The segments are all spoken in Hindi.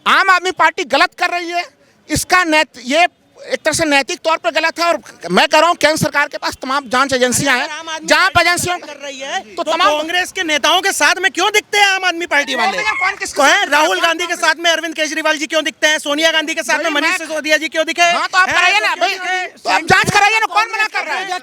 आम आदमी पार्टी गलत कर रही है। इसका ये एक तरह से नैतिक तौर पर गलत है। और मैं कह रहा हूँ केंद्र सरकार के पास तमाम जांच एजेंसियां हैं, जांच एजेंसियों कर रही है तो तमाम कांग्रेस के नेताओं के साथ में क्यों दिखते हैं आम आदमी पार्टी वाले? कौन है? राहुल गांधी के साथ में अरविंद केजरीवाल जी क्यों दिखते हैं? सोनिया गांधी के साथ में मनीष सिसोदिया जी क्यों दिखे? हाँ तो आप कराइए ना भाई, तो आप जांच कराइए ना, कौन मना कर रहा है?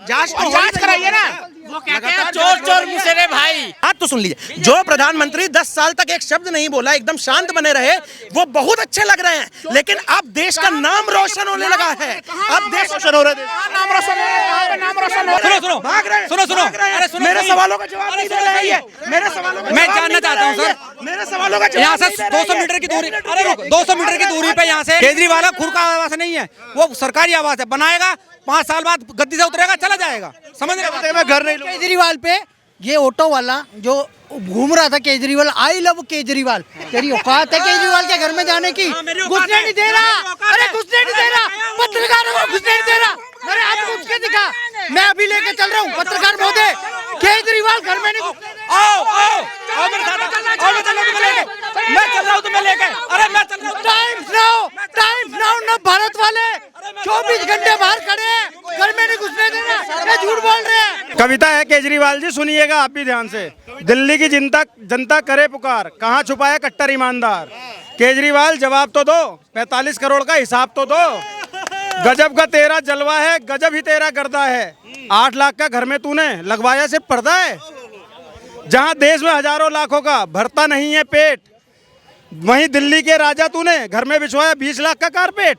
जांच कराइए ना। वो कहते हैं चोर चोर मुसरे भाई। बात तो सुन लीजिए, जो प्रधानमंत्री 10 साल तक एक शब्द नहीं बोला, एकदम शांत बने रहे, वो बहुत अच्छे लग रहे हैं। लेकिन अब देश का नाम रोशन होने लगा है। अब देश रोशन हो रहा है, नाम रोशन हो रहा है, नाम रोशन हो रहा है। सुनो भाग रहे हैं, सुनो सुनो अरे सुनो, मेरे सवालों का जवाब नहीं दे रहे हैं ये। मेरे सवालों का मैं जवाब जानना नहीं दे चाहता हूं रहे हैं सर। ये। मेरे सवालों का यहाँ जवाब से नहीं दे रहे 200 हैं मीटर की दूरी, ये। अरे रुको, 200 मीटर की दूरी पे यहाँ से केजरीवाल का खुद का आवास नहीं है, वो सरकारी आवास है। बनाएगा 5 साल बाद गद्दी से उतरेगा, चला जाएगा। समझ रहे हो? मैं घर नहीं लूंगा। केजरीवाल पे ये ऑटो वाला जो घूम रहा था, केजरीवाल, आई लव केजरीवाल, तेरी औकात है केजरीवाल के घर में जाने की? घुसने नहीं दे रहा, अरे घुसने नहीं दे रहा, पत्रकारों को घुसने नहीं दे रहा। मेरे हाथ में उसके दिखा, मैं अभी लेके चल रहा हूँ पत्रकार महोदय, केजरीवाल घर में नहीं घुसने दे रहा। आओ आओ आओ मेरे साथ, आओ मैं चल रहा हूँ तुम्हें लेके, मैं चल रहा हूँ तुम्हें लेके, अरे मैं चल रहा हूँ। टाइम्स नाउ न भारत वाले 24 घंटे बाहर खड़े हैं, घर में नहीं घुसने दे रहा, ये झूठ बोल रहे हैं। कविता है केजरीवाल जी, सुनिएगा आप भी ध्यान से। दिल्ली की जनता करे पुकार, कहाँ छुपा है कट्टर ईमानदार? केजरीवाल जवाब तो दो, 45 करोड़ का हिसाब तो दो। गजब का तेरा जलवा है, गजब ही तेरा गर्दा है। 8 लाख का घर में तूने लगवाया सिर्फ पर्दा है। जहां देश में हजारों लाखों का भरता नहीं है पेट, वहीं दिल्ली के राजा तूने घर में बिछवाया 20 लाख का कारपेट।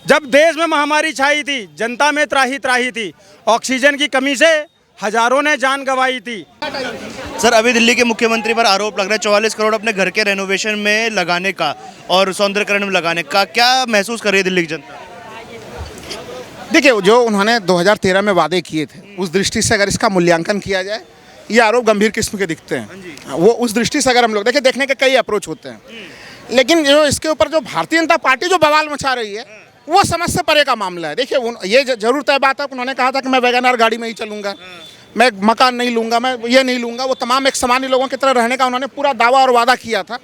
जब देश में महामारी छाई थी, जनता में त्राही त्राही थी, ऑक्सीजन की कमी से हजारों ने जान गंवाई थी। सर, अभी दिल्ली के मुख्यमंत्री पर आरोप लग रहा है 44 करोड़ अपने घर के रेनोवेशन में लगाने का और सौंदर्यकरण में लगाने का। क्या महसूस कर रही है दिल्ली की जनता? देखिए, जो उन्होंने 2013 में वादे किए थे, उस दृष्टि से अगर इसका मूल्यांकन किया जाए, ये आरोप गंभीर किस्म के दिखते हैं। वो उस दृष्टि से अगर हम लोग देखने के कई अप्रोच होते हैं, लेकिन जो इसके ऊपर जो भारतीय जनता पार्टी जो बवाल मचा रही है, वो समझ से परे का मामला है। देखिए, ये जरूर तय बात है, उन्होंने कहा था कि मैं वैगनआर गाड़ी में ही चलूंगा, मैं मकान नहीं लूंगा, मैं ये नहीं लूंगा। वो तमाम एक सामान्य लोगों की तरह रहने का उन्होंने पूरा दावा और वादा किया था।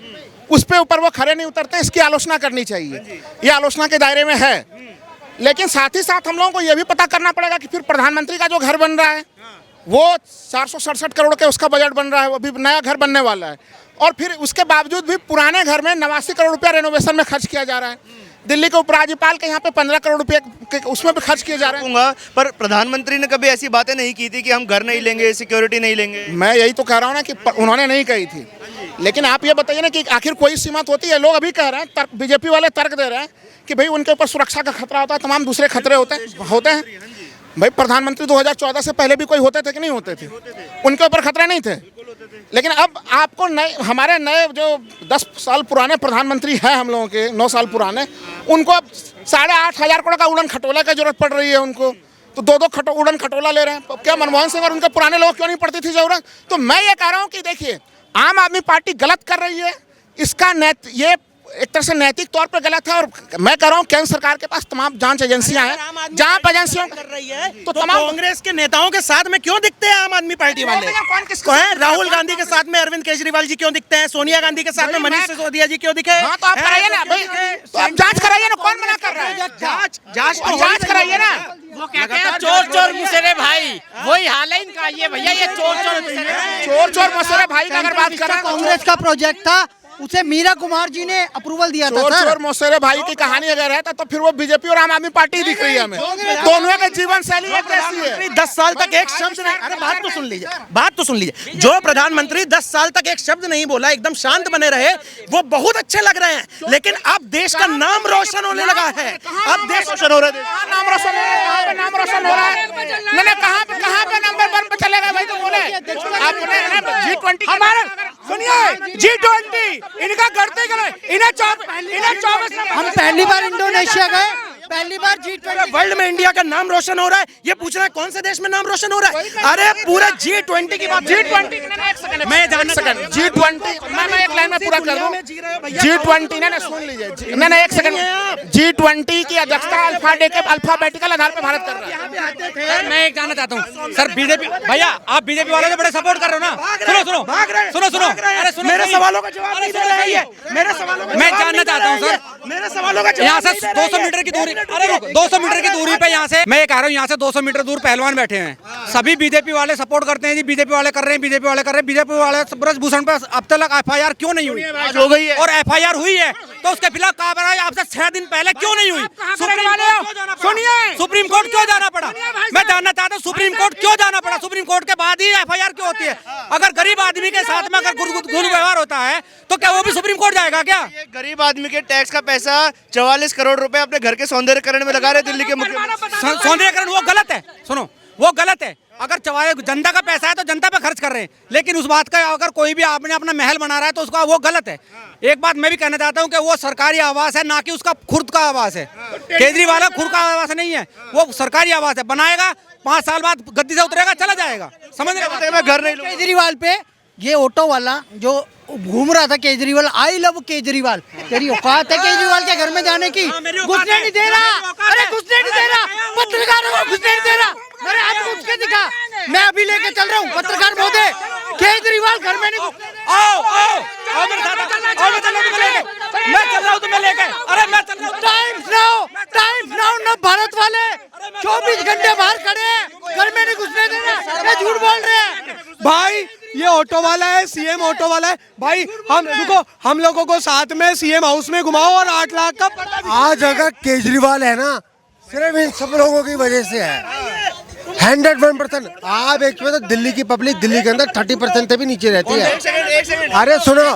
उस पे ऊपर वो खरे नहीं उतरते, इसकी आलोचना करनी चाहिए, ये आलोचना के दायरे में है। लेकिन साथ ही साथ हम लोगों को यह भी पता करना पड़ेगा कि फिर प्रधानमंत्री का जो घर बन रहा है, वो 467 करोड़ के उसका बजट बन रहा है, वो भी नया घर बनने वाला है। और फिर उसके बावजूद भी पुराने घर में 89 करोड़ रुपया रेनोवेशन में खर्च किया जा रहा है। दिल्ली के उपराज्यपाल के यहाँ पे 15 करोड़ रुपये उसमें भी खर्च किए जा रहे हैं। पर प्रधानमंत्री ने कभी ऐसी बातें नहीं की थी कि हम घर नहीं लेंगे, सिक्योरिटी नहीं लेंगे। मैं यही तो कह रहा हूँ ना कि उन्होंने नहीं कही थी। लेकिन आप ये बताइए ना कि आखिर कोई सीमा तो होती है। लोग अभी कह रहे हैं, बीजेपी वाले तर्क दे रहे हैं कि भाई उनके ऊपर सुरक्षा का खतरा होता है, तमाम दूसरे खतरे होते हैं। भाई प्रधानमंत्री 2014 से पहले भी कोई होते थे कि नहीं होते थे? उनके ऊपर खतरे नहीं थे। लेकिन अब आपको नए, हमारे नए जो 10 साल पुराने प्रधानमंत्री हैं हम लोगों के, 9 साल पुराने, उनको अब 8,500 करोड़ का उड़न खटोला की जरूरत पड़ रही है। उनको तो 2-2 उड़न खटोला ले रहे हैं। क्या मनमोहन सिंह और उनके पुराने लोग क्यों नहीं पड़ती थी जरूरत? तो मैं ये कह रहा हूँ कि देखिए, आम आदमी पार्टी गलत कर रही है। इसका ये एक तरह से नैतिक तौर पर गलत है। और मैं कह रहा हूँ केंद्र सरकार के पास तमाम जांच एजेंसियां हैं, जांच एजेंसियों कर रही है तो तमाम कांग्रेस के नेताओं के साथ में क्यों दिखते हैं आम आदमी पार्टी वाले? कौन है? राहुल गांधी के साथ में अरविंद केजरीवाल जी क्यों दिखते हैं? सोनिया गांधी के साथ में मनीष सिसोदिया जी क्यों दिखे? हाँ तो आप कराइए ना भाई, तो आप जांच कराइए ना, कौन मना कर रहा है? जांच कराइए ना। वो कहते हैं चोर चोर मुसरे भाई, वही हाल है इनका। ये भैया ये चोर चोर मुसरे भाई का अगर बात करें, कांग्रेस का प्रोजेक्ट था, उसे मीरा कुमार जी ने अप्रूवल दिया था। चोर मोसेरे भाई की कहानी अगर है तो फिर वो बीजेपी और आम आदमी पार्टी दिख रही है हमें। दोनों का जीवन शैली एक जैसी है। 10 साल तक एक शब्द नहीं, अरे बात तो सुन लीजिए, जो प्रधानमंत्री 10 साल तक एक शब्द नहीं बोला, एकदम शांत बने रहे, वो बहुत अच्छे लग रहे हैं। लेकिन अब देश का नाम रोशन होने लगा है। अब देश रोशन हो रहा है, नाम रोशन हो रहा है, नाम रोशन हो रहा है। मैंने कहाँ पे नंबर 1 पे चलेगा भाई? तो बोले G20 हमारे, सुनिए, G20 इनका करते गए, इन्हें 24 हम पहली बार इंडोनेशिया गए, पहली बार G20 वर्ल्ड में इंडिया का नाम रोशन हो रहा है, ये पूछ रहा है कौन से देश में नाम रोशन हो रहा है? अरे पूरा G20 की बात, G20 मैं जानना G20 मैं एक लाइन में पूरा कर दूं। G20 ने सुन लीजिए, नहीं एक सेकंड, G20 की अध्यक्षता अल्फाबेटिकल आधार पर भारत कर रहा है। सर मैं एक जानना चाहता हूँ सर, बीजेपी भैया आप बीजेपी वालों को बड़े सपोर्ट कर रहे हो ना? सुनो सुनो सुनो सुनो, अरे सुनो, मेरे सवालों का जवाब नहीं दे रहे हैं ये, मेरे सवालों का मैं जवाब जानना नहीं दे चाहता हूँ रहे हैं सर, ये। मेरे सवालों का यहाँ जवाब से नहीं दे रहे 200 हैं। मीटर की दूरी, अरे रुको, 200 मीटर की दूरी पे यहाँ से मैं ये कह रहा हूँ, यहाँ से 200 मीटर दूर पहलवान बैठे हैं, सभी बीजेपी वाले सपोर्ट करते हैं जी, बीजेपी वाले कर रहे हैं, बीजेपी वाले कर रहे हैं, बीजेपी वाले ब्रजभूषण पे अब तक FIR क्यों नहीं हुई? आज हो गई है। और FIR हुई है तो उसके खिलाफ कार्रवाई आपसे 6 दिन पहले क्यों नहीं हुई? सुप्रीम कोर्ट क्यों जाना पड़ा? मैं जानना चाहता हूँ सुप्रीम कोर्ट क्यों जाना पड़ा? सुप्रीम कोर्ट के बाद ही FIR क्यों होती है? अगर गरीब आदमी के साथ में अगर दुर्व्यवहार होता है तो क्या वो भी सुप्रीम कोर्ट जाएगा क्या? ये गरीब आदमी के टैक्स का पैसा 44 करोड़ रुपए अपने घर के सौंदर्यकरण में लगा रहे दिल्ली के मुख्यमंत्री। सौंदर्यकरण वो गलत है, सुनो वो गलत है। अगर जनता का पैसा है तो जनता पे खर्च कर रहे हैं, लेकिन उस बात का अगर कोई भी आपने अपना महल बना रहा है तो उसका वो गलत है। एक बात मैं भी कहना चाहता हूँ कि वो सरकारी आवास है, ना कि उसका खुद का आवास है। केजरीवाल का खुद का आवास नहीं है, वो सरकारी आवास है, बनाएगा 5 साल बाद गद्दी से उतरेगा, चला जाएगा। समझ रहे हो? मैं घर नहीं लूंगा। केजरीवाल पे ये ऑटो वाला जो घूम रहा था केजरीवाल, आई लव केजरीवाल, तेरी औकात है केजरीवाल के घर में जाने की? घुसने नहीं दे रहा, अरे घुसने नहीं दे रहा, पत्रकारों को घुसने नहीं दे रहा। मेरे हाथ में उसके दिखा, मैं अभी लेके चल रहा हूँ पत्रकार महोदय, केजरीवाल घर में नहीं आओ आओ आओ मेरे साथ, आओ मैं चल रहा हूँ तुम्हें लेके, मैं चल रहा हूँ तुम्हें लेके, अरे मैं चल रहा हूँ। टाइम्स नाउ न भारत वाले 24 घंटे बाहर खड़े हैं, घर में नहीं घुसने दे रहे, ये झूठ बोल रहे हैं। भाई ये ऑटो वाला है, सीएम ऑटो वाला है भाई। हम रुको, हम लोगों को साथ में सीएम हाउस में घुमाओ और 8 लाख का आज अगर केजरीवाल है ना, सिर्फ इन सब लोगों की वजह से है। 101%। आप एक तो दिल्ली की पब्लिक दिल्ली के अंदर 30% से भी नीचे रहती है। अरे सुनो,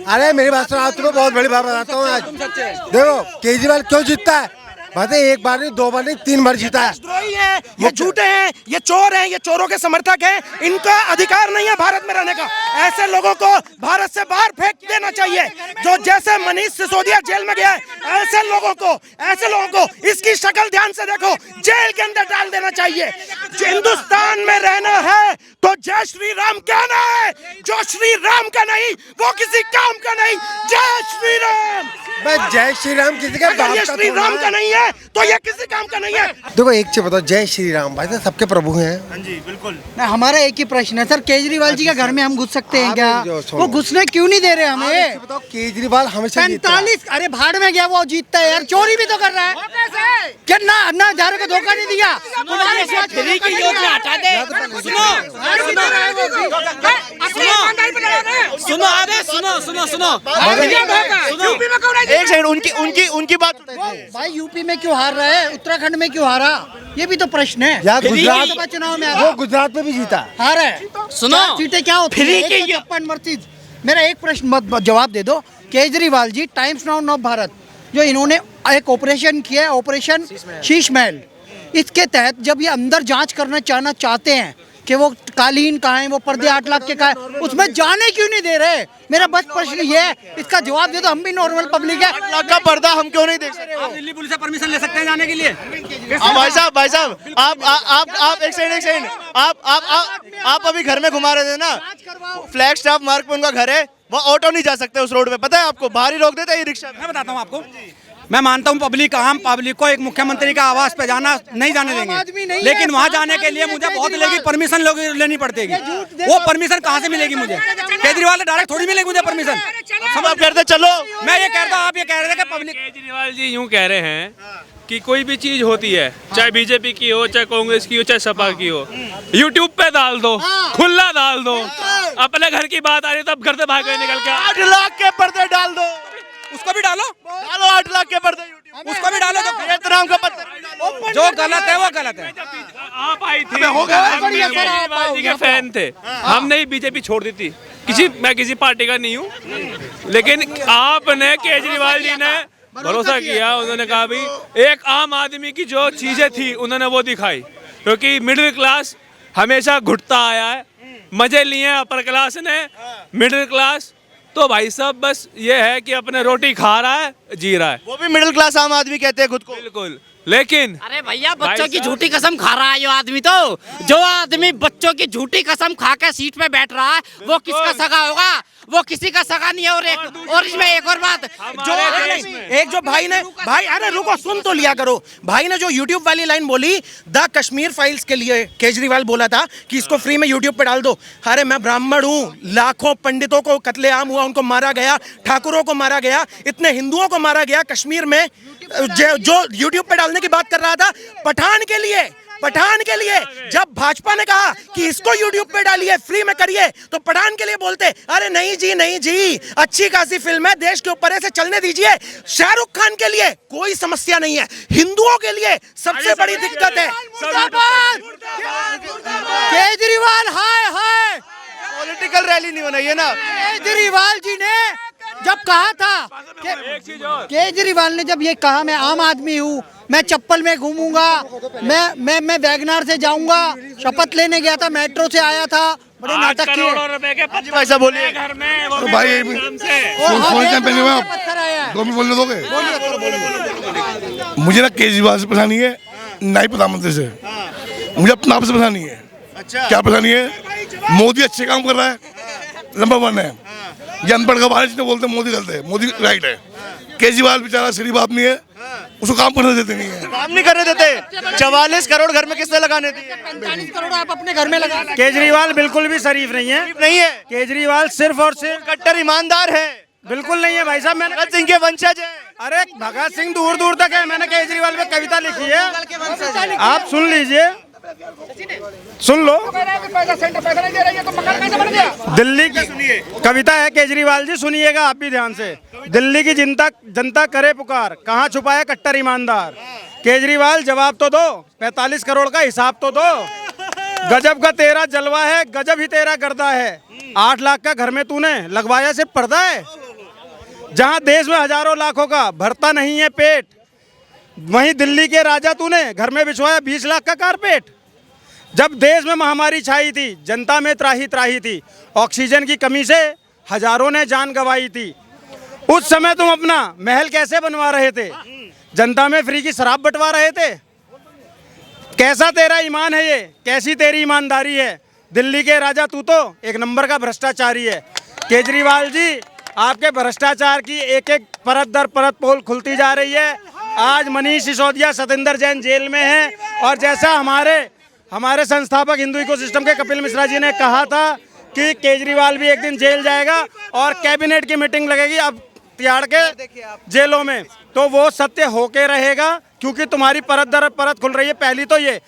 अरे मेरी बात सुनो, आज तुम्हें बहुत बड़ी बात बताता हूँ। आज देखो केजरीवाल क्यों जीतता है, बताए, 1 बार नहीं 2 बार नहीं 3 बार जीता है। देशद्रोही है, ये झूठे हैं, ये चोर हैं, ये चोरों के समर्थक हैं, इनका अधिकार नहीं है भारत में रहने का। ऐसे लोगों को भारत से बाहर फेंक देना चाहिए, जो जैसे मनीष सिसोदिया जेल में गया है, ऐसे लोगों को इसकी शक्ल ध्यान से देखो, जेल के अंदर डाल देना चाहिए। हिंदुस्तान में रहना है तो जय श्री राम कहना है, जो श्री राम का नहीं वो किसी काम का नहीं। जय श्री राम, बस जय श्री राम किसी का बाप ये का श्री थोड़ा राम है। का नहीं है तो ये किसी काम का नहीं है। देखो एक चीज बताओ, जय श्री राम भाई साहब सबके प्रभु हैं। हाँ जी बिल्कुल। हमारा एक ही प्रश्न है सर, केजरीवाल जी के घर में हम घुस सकते हैं क्या? आप जो सुनो। वो घुसने क्यों नहीं दे रहे आप एक हमें? चीज बताओ, केजरीवाल हमेशा जीतता है। 45, अरे भाड़ में गया वो जीतता है यार, चोरी भी तो कर रहा है। क्या ना हजारे को धोखा नहीं दिया? तुम्हारे साथ फ्री की योजना हटा दे। सुनो अबे सुनो एक सेकंड, उनकी बात। भाई यूपी में क्यों हार रहा है, उत्तराखंड में क्यों हारा, ये भी तो प्रश्न है। यार लोकसभा चुनाव में वो गुजरात में भी जीता। हार है, सुनो, सीटें क्या होती है? 156 मेरा एक प्रश्न मत जवाब दे दो। केजरीवाल जी टाइम्स नाउ नव भारत जो इन्होंने एक ऑपरेशन किया है, ऑपरेशन शीश महल, इसके तहत जब ये अंदर जांच करना चाहते हैं कि वो कालीन कहाँ है, वो पर्दे 8 लाख के कहाँ है, उसमें जाने क्यों नहीं दे रहे? मेरा बस प्रश्न ये है, इसका जवाब दे दो, हम भी नॉर्मल पब्लिक है। 8 लाख का पर्दा हम क्यों नहीं देख सकते? आप दिल्ली पुलिस से परमिशन ले सकते हैं जाने के लिए? भाई साहब आप एक सेकंड, आप अभी घर में घुमा रहे थे ना, फ्लैग स्टॉप मार्ग पे उनका घर है, वो ऑटो नहीं जा सकते उस रोड पे, पता है आपको? बाहर ही रोक देते हैं ये रिक्शा। मैं बताता हूँ आपको, मैं मानता हूँ आम पब्लिक को एक मुख्यमंत्री का आवास पे जाना नहीं जाने देंगे, लेकिन वहाँ जाने के लिए मुझे बहुत परमिशन लेनी पड़ेगी। वो परमिशन कहाँ से मिलेगी मुझे? केजरीवाल डायरेक्ट थोड़ी मिलेगी मुझे परमिशन। हम आप कहते चलो, मैं ये कहता हूँ, आप ये कह रहे थे कि पब्लिक। केजरीवाल जी यूं कह रहे हैं कि कोई भी चीज होती है, चाहे बीजेपी की हो, चाहे कांग्रेस की हो, चाहे सपा की हो, यूट्यूब पे डाल दो, खुला डाल दो। अपने घर की बात आ रही तब घर से भाग गए निकल के। 8 लाख के पर्दे डाल दो, उसको भी डालो, 8 लाख के पर्दे यूट्यूब, उसको भी डालो, एहतराम का पत्थर। जो गलत है वो गलत है। आप आई थी, हम केजरीवाल जी के फैन थे, हमने ही बीजेपी छोड़ दी थी। मैं किसी पार्टी का नहीं हूँ, लेकिन आपने केजरीवाल जी ने भरोसा किया, उन्होंने कहा भी एक आम आदमी की जो चीजें थी उन्होंने वो दिखाई, क्योंकि मिडिल क्लास हमेशा घुटता आया है, मजे लिए अपर क्लास ने, मिडिल क्लास तो भाई साहब बस ये है कि अपने रोटी खा रहा है, जी रहा है। वो भी मिडिल क्लास आम आदमी कहते हैं खुद को। बिल्कुल, लेकिन अरे भैया बच्चों भाई की साहब- झूठी कसम खा रहा है ये आदमी तो। जो आदमी बच्चों की झूठी कसम खा के सीट पे बैठ रहा है वो किसका सगा होगा? वो किसी का सगा नहीं है। और इसमें एक और बात जो एक जो भाई ने भाई अरे रुको सुन तो लिया करो। भाई ने जो YouTube वाली लाइन बोली द कश्मीर फाइल्स के लिए केजरीवाल बोला था कि इसको फ्री में YouTube पे डाल दो। अरे मैं ब्राह्मण हूँ, लाखों पंडितों को कत्लेआम हुआ, उनको मारा गया, ठाकुरों को मारा गया, इतने हिंदुओं को मारा गया कश्मीर में। जो YouTube पे डालने की बात कर रहा था पठान के लिए जब भाजपा ने कहा कि इसको YouTube पे डालिए, फ्री में करिए, तो पठान के लिए बोलते अरे नहीं जी अच्छी खासी फिल्म है, देश के ऊपर ऐसे चलने दीजिए। शाहरुख खान के लिए कोई समस्या नहीं है, हिंदुओं के लिए सबसे बड़ी दिक्कत है। केजरीवाल हाय पॉलिटिकल रैली नहीं होना ये ना। केजरीवाल जी ने जब कहा था केजरीवाल ने जब ये कहा मैं आम आदमी हूँ, मैं चप्पल में घूमूंगा, मैं वैगनार से जाऊंगा, शपथ लेने गया था, मेट्रो से आया था, बड़े नाटक किए। रुपए के भाई साहब बोलिए। घर में वो तो भी भाई नाम से। पहले हुए आप पत्थर आया है। 2 मिनट बोलने दोगे? मुझे ना केजरीवाल से परेशानी है, ना ही प्रधानमंत्री से। मुझे अपने आप से परेशानी है। अच्छा क्या परेशानी है? मोदी अच्छे काम कर रहा है, नंबर 1 है। ये अनपढ़ का बाहर जितने बोलते हैं मोदी गलत है, मोदी राइट है। केजरीवाल बेचारा गरीब आदमी है, उसको काम करने देते नहीं है। काम नहीं करने देते। 44 करोड़ घर में किसने लगाने दिए? 45 करोड़ आप अपने घर में लगा। केजरीवाल बिल्कुल भी शरीफ नहीं है। नहीं है। केजरीवाल सिर्फ और सिर्फ कट्टर ईमानदार है। बिल्कुल नहीं है भाई साहब। मैंने भगत सिंह के वंशज है। अरे भगत सिंह दूर दूर तक है, मैंने केजरीवाल पे कविता लिखी है, आप सुन लीजिए, सुन लो। दिल्ली की कविता है केजरीवाल जी, सुनिएगा आप भी ध्यान से। दिल्ली की जनता करे पुकार, कहाँ छुपा है कट्टर ईमानदार? केजरीवाल जवाब तो दो, 45 करोड़ का हिसाब तो दो। गजब का तेरा जलवा है, गजब ही तेरा गर्दा है। 8 लाख का घर में तूने लगवाया सिर्फ पर्दा है। जहां देश में हजारों लाखों का भरता नहीं है पेट, वहीं दिल्ली के राजा तूने घर में बिछवाया 20 लाख का कारपेट। जब देश में महामारी छाई थी, जनता में त्राही थी, ऑक्सीजन की कमी से हजारों ने जान गंवाई थी। उस समय तुम अपना महल कैसे बनवा रहे थे? जनता में फ्री की शराब बंटवा रहे थे। कैसा तेरा ईमान है ये, कैसी तेरी ईमानदारी है? दिल्ली के राजा तू तो एक नंबर का भ्रष्टाचारी है। केजरीवाल जी, आपके भ्रष्टाचार की एक एक परत दर परत पोल खुलती जा रही है। आज मनीष सिसोदिया, सतेंद्र जैन जेल में हैं, और जैसा हमारे संस्थापक हिंदू इकोसिस्टम के कपिल मिश्रा जी ने कहा था कि केजरीवाल भी एक दिन जेल जाएगा और कैबिनेट की मीटिंग लगेगी अब तिहाड़ के जेलों में, तो वो सत्य होके रहेगा, क्योंकि तुम्हारी परत दर परत खुल रही है। पहली तो ये